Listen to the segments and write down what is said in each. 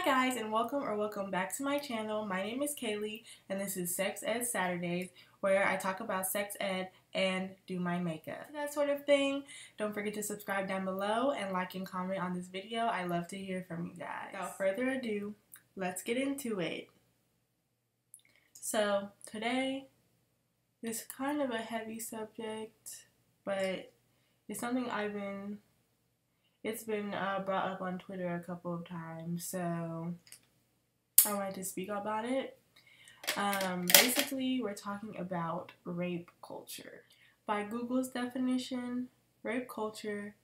guys, and welcome back to my channel. My name is Kaylee and this is Sex Ed Saturdays, where I talk about sex ed and do my makeup, that sort of thing. Don't forget to subscribe down below and like and comment on this video. I love to hear from you guys. Without further ado, let's get into it. So today is kind of a heavy subject, but it's something it's been brought up on Twitter a couple of times, so I wanted to speak about it. Basically, we're talking about rape culture. By Google's definition, rape culture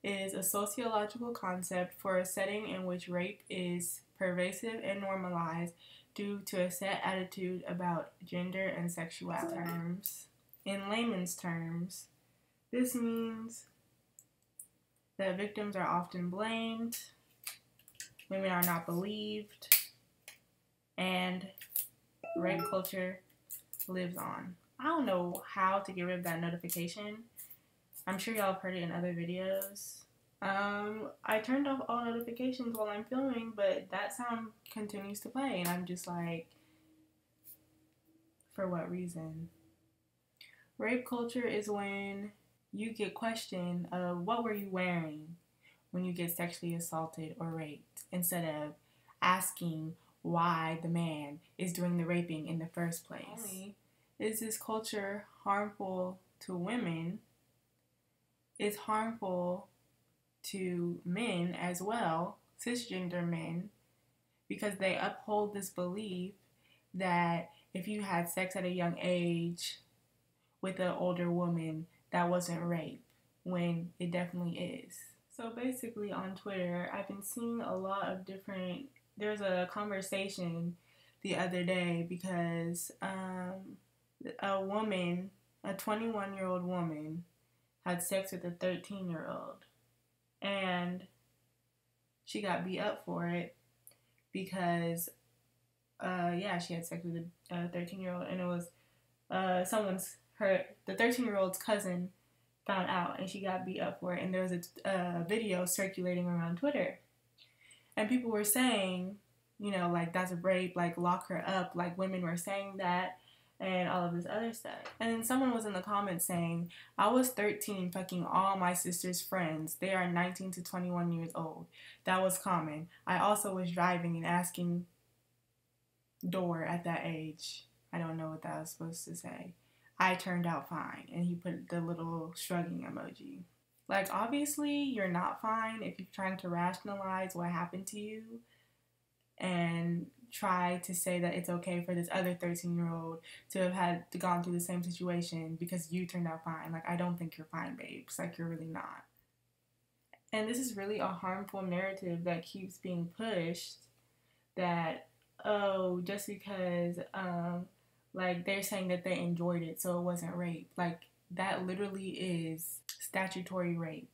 is a sociological concept for a setting in which rape is pervasive and normalized due to a set attitude about gender and sexuality. In layman's terms, this means that victims are often blamed, women are not believed, and rape culture lives on. I don't know how to get rid of that notification. I'm sure y'all have heard it in other videos. I turned off all notifications while I'm filming, but that sound continues to play, and I'm just like, for what reason? Rape culture is when you get questioned of what were you wearing when you get sexually assaulted or raped, instead of asking why the man is doing the raping in the first place. Not only is this culture harmful to women, it's harmful to men as well, cisgender men, because they uphold this belief that if you had sex at a young age with an older woman, that wasn't rape, when it definitely is. So basically on Twitter, I've been seeing a lot of different, there's a conversation the other day because a woman, a 21-year-old woman, had sex with a 13-year-old, and she got beat up for it because, she had sex with a 13-year-old, and it was the 13-year-old's cousin found out, and she got beat up for it, and there was a video circulating around Twitter, and people were saying, like, that's a rape, like, lock her up, like, women were saying that, and all of this other stuff. And then someone was in the comments saying, I was 13 fucking all my sister's friends. They are 19 to 21 years old. That was common. I also was driving and asking door at that age. I don't know what that was supposed to say. I turned out fine. And he put the little shrugging emoji. Like, obviously, you're not fine if you're trying to rationalize what happened to you and try to say that it's okay for this other 13-year-old to have gone through the same situation because you turned out fine. Like, I don't think you're fine, babes. Like, you're really not. And this is really a harmful narrative that keeps being pushed, that, oh, just because, like, they're saying that they enjoyed it, so it wasn't rape. Like, that literally is statutory rape.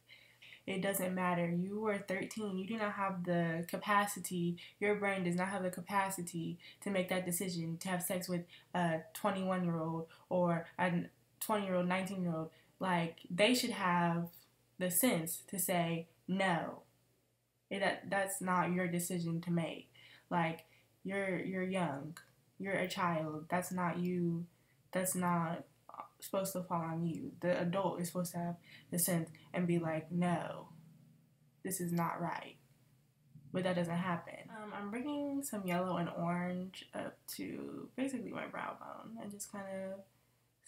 It doesn't matter. You were 13. You do not have the capacity, your brain does not have the capacity to make that decision, to have sex with a 21-year-old or a 20-year-old, 19-year-old. Like, they should have the sense to say, no, that's not your decision to make. Like, you're young. You're a child. That's not you. That's not supposed to fall on you. The adult is supposed to have the sense and be like, no, this is not right. But that doesn't happen. I'm bringing some yellow and orange up to basically my brow bone and just kind of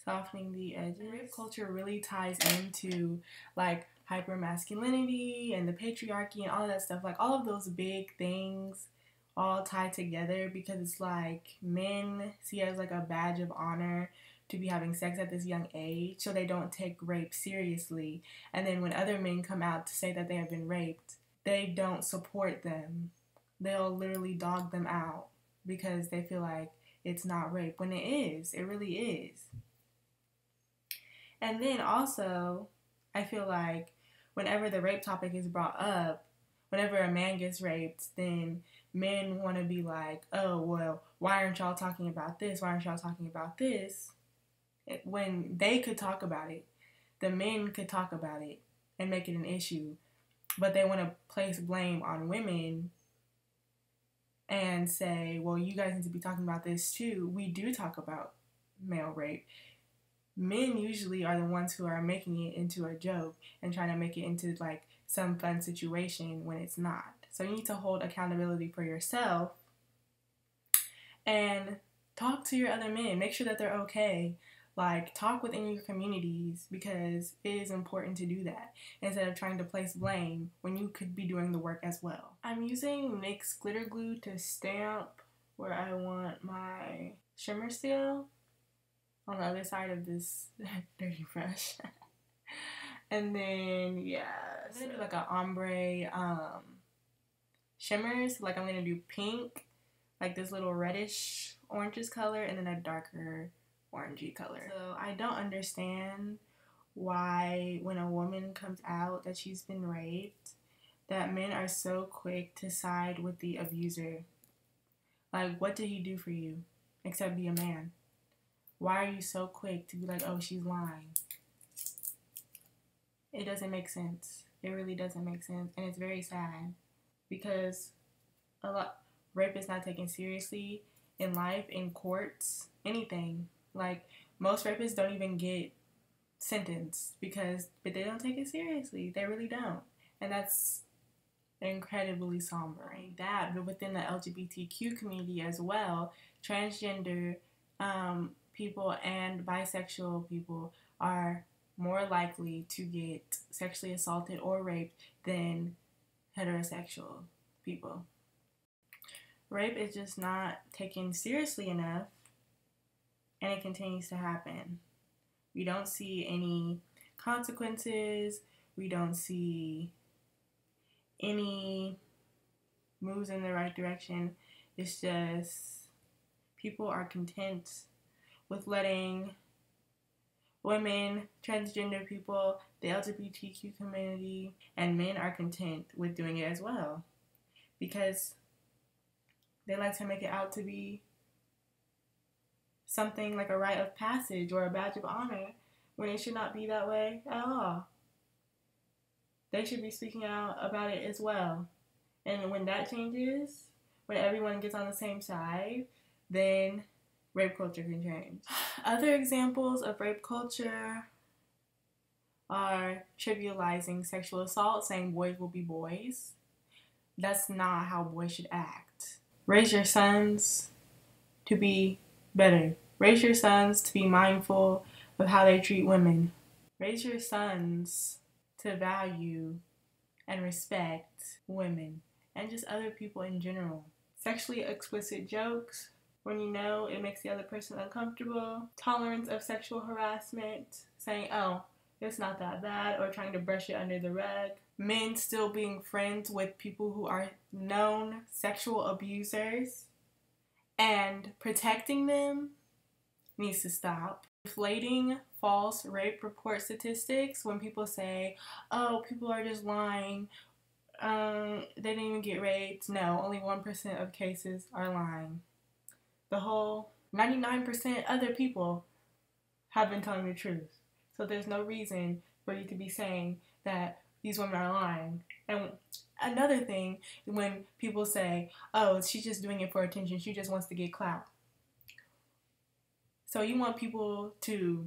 softening the edges. Rape culture really ties into, like, hypermasculinity and the patriarchy and all of that stuff. Like, all of those big things all tied together, because it's like men see it as like a badge of honor to be having sex at this young age, so they don't take rape seriously. And then when other men come out to say that they have been raped, they don't support them. They'll literally dog them out because they feel like it's not rape, when it is. It really is. And then also, I feel like whenever the rape topic is brought up, whenever a man gets raped, then men want to be like, oh, well, why aren't y'all talking about this? Why aren't y'all talking about this? When they could talk about it, the men could talk about it and make it an issue, but they want to place blame on women and say, well, you guys need to be talking about this too. We do talk about male rape. Men usually are the ones who are making it into a joke and trying to make it into like some fun situation when it's not. So you need to hold accountability for yourself and talk to your other men. Make sure that they're okay. Like, talk within your communities, because it is important to do that instead of trying to place blame when you could be doing the work as well. I'm using NYX glitter glue to stamp where I want my shimmer still on the other side of this dirty brush. And then, yeah, I'm gonna do like an ombre shimmers. Like, I'm gonna do pink, like this little reddish oranges color, and then a darker orangey color. So I don't understand why when a woman comes out that she's been raped, that men are so quick to side with the abuser. Like, what did he do for you except be a man? Why are you so quick to be like, oh, she's lying? It doesn't make sense. It really doesn't make sense. And it's very sad because rape is not taken seriously in life, in courts, anything. Like, most rapists don't even get sentenced but they don't take it seriously. They really don't. And that's incredibly somber. That, but within the LGBTQ community as well, transgender people and bisexual people are more likely to get sexually assaulted or raped than heterosexual people. Rape is just not taken seriously enough, and it continues to happen. We don't see any consequences. We don't see any moves in the right direction. It's just people are content with letting women, transgender people, the LGBTQ community, and men are content with doing it as well, because they like to make it out to be something like a rite of passage or a badge of honor, when it should not be that way at all. They should be speaking out about it as well. And when that changes, when everyone gets on the same side, then rape culture can change. Other examples of rape culture are trivializing sexual assault, saying boys will be boys. That's not how boys should act. Raise your sons to be better. Raise your sons to be mindful of how they treat women. Raise your sons to value and respect women and just other people in general. Sexually explicit jokes, when you know it makes the other person uncomfortable. Tolerance of sexual harassment, saying, oh, it's not that bad, or trying to brush it under the rug. Men still being friends with people who are known sexual abusers and protecting them needs to stop. Inflating false rape report statistics when people say, oh, people are just lying, they didn't even get raped. No, only 1% of cases are lying. The whole 99% other people have been telling the truth. So there's no reason for you to be saying that these women are lying. And another thing, when people say, oh, she's just doing it for attention, she just wants to get clout. So you want people to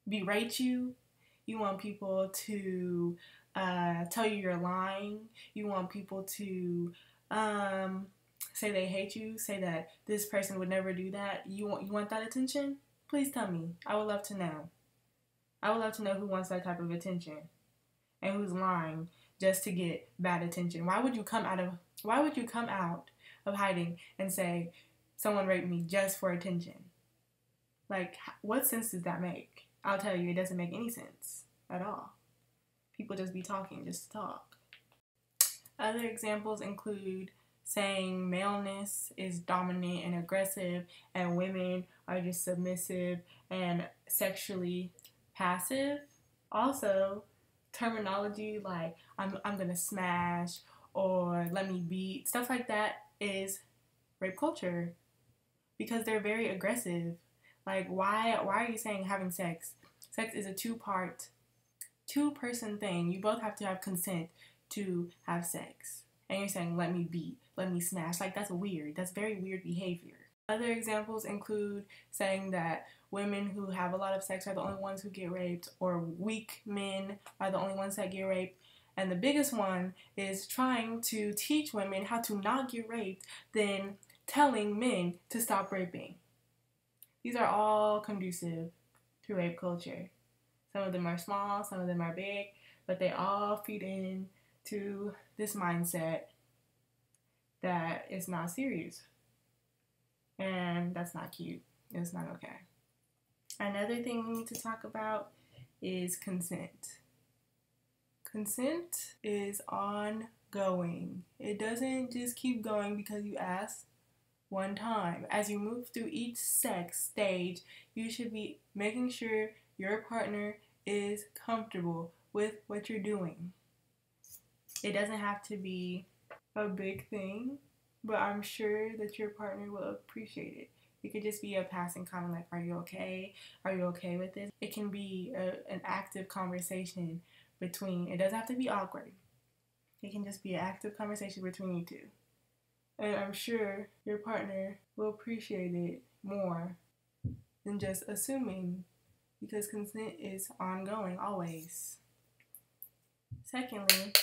berate you, you want people to tell you you're lying, you want people to say they hate you, say that this person would never do that. You want that attention? Please tell me. I would love to know. I would love to know who wants that type of attention and who's lying just to get bad attention. Why would you come out of hiding and say someone raped me just for attention? Like, what sense does that make? I'll tell you, it doesn't make any sense at all. People just be talking just to talk. Other examples include saying maleness is dominant and aggressive and women are just submissive and sexually passive. Also, terminology like I'm gonna smash or let me beat, stuff like that is rape culture because they're very aggressive. Like, why are you saying having sex? Sex is a two-person thing. You both have to have consent to have sex. and you're saying, let me beat, let me smash. Like, that's weird. That's very weird behavior. Other examples include saying that women who have a lot of sex are the only ones who get raped, or weak men are the only ones that get raped. And the biggest one is trying to teach women how to not get raped, then telling men to stop raping. These are all conducive to rape culture. Some of them are small, some of them are big, but they all feed into this mindset that it's not serious. And that's not cute. It's not okay. Another thing we need to talk about is consent. Consent is ongoing. It doesn't just keep going because you asked one time. As you move through each sex stage, you should be making sure your partner is comfortable with what you're doing. It doesn't have to be a big thing, but I'm sure that your partner will appreciate it. It could just be a passing comment like, are you okay? Are you okay with this? It can be an active conversation between, it doesn't have to be awkward. It can just be an active conversation between you two. And I'm sure your partner will appreciate it more than just assuming, because consent is ongoing, always. Secondly,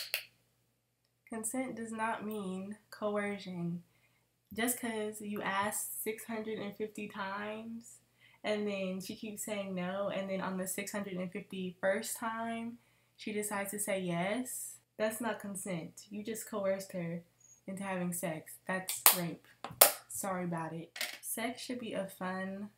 consent does not mean coercion. Just because you asked 650 times and then she keeps saying no, and then on the 651st time she decides to say yes, that's not consent. You just coerced her into having sex. That's rape. Sorry about it. Sex should be a fun,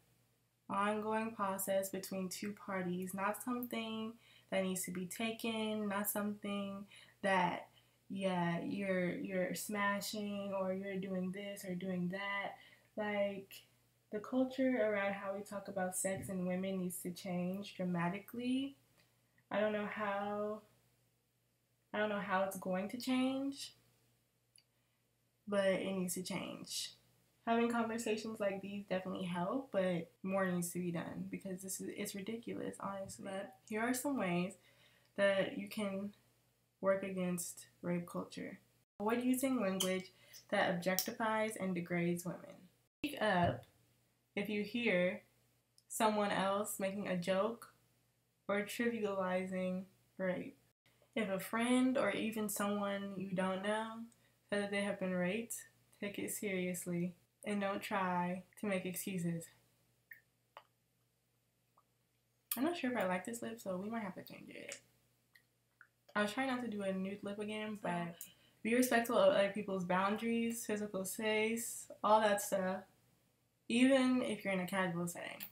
ongoing process between two parties, not something that needs to be taken, not something that you're smashing or you're doing this or doing that. Like, the culture around how we talk about sex and women needs to change dramatically. I don't know how it's going to change, but it needs to change. Having conversations like these definitely help, but more needs to be done because it's ridiculous, honestly. But here are some ways that you can work against rape culture. Avoid using language that objectifies and degrades women. Speak up if you hear someone else making a joke or trivializing rape. If a friend or even someone you don't know says that they have been raped, take it seriously and don't try to make excuses. I'm not sure if I like this lip, so we might have to change it. I was trying not to do a nude lip again, but be respectful of other people's boundaries, physical space, all that stuff. Even if you're in a casual setting.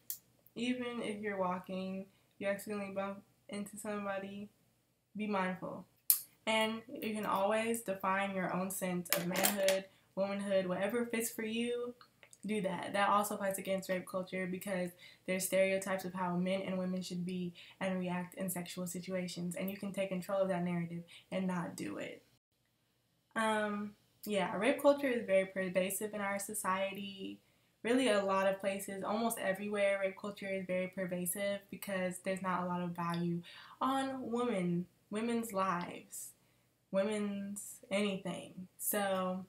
Even if you're walking, you accidentally bump into somebody, be mindful. And you can always define your own sense of manhood, womanhood, whatever fits for you. Do that. That also fights against rape culture because there's stereotypes of how men and women should be and react in sexual situations, and you can take control of that narrative and not do it. Rape culture is very pervasive in our society. Really, a lot of places, almost everywhere, rape culture is very pervasive because there's not a lot of value on women's lives, women's anything. So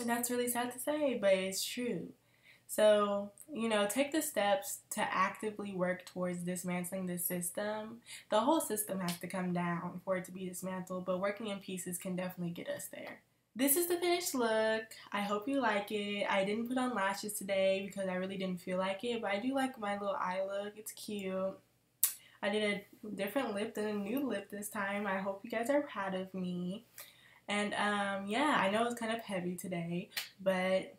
that's really sad to say, but it's true. So, take the steps to actively work towards dismantling this system. The whole system has to come down for it to be dismantled, but working in pieces can definitely get us there. This is the finished look. I hope you like it. I didn't put on lashes today because I really didn't feel like it, but I do like my little eye look. It's cute. I did a different lip than a nude lip this time. I hope you guys are proud of me. And I know it's kind of heavy today, but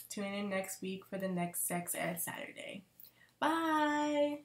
tune in next week for the next Sex Ed Saturday. Bye!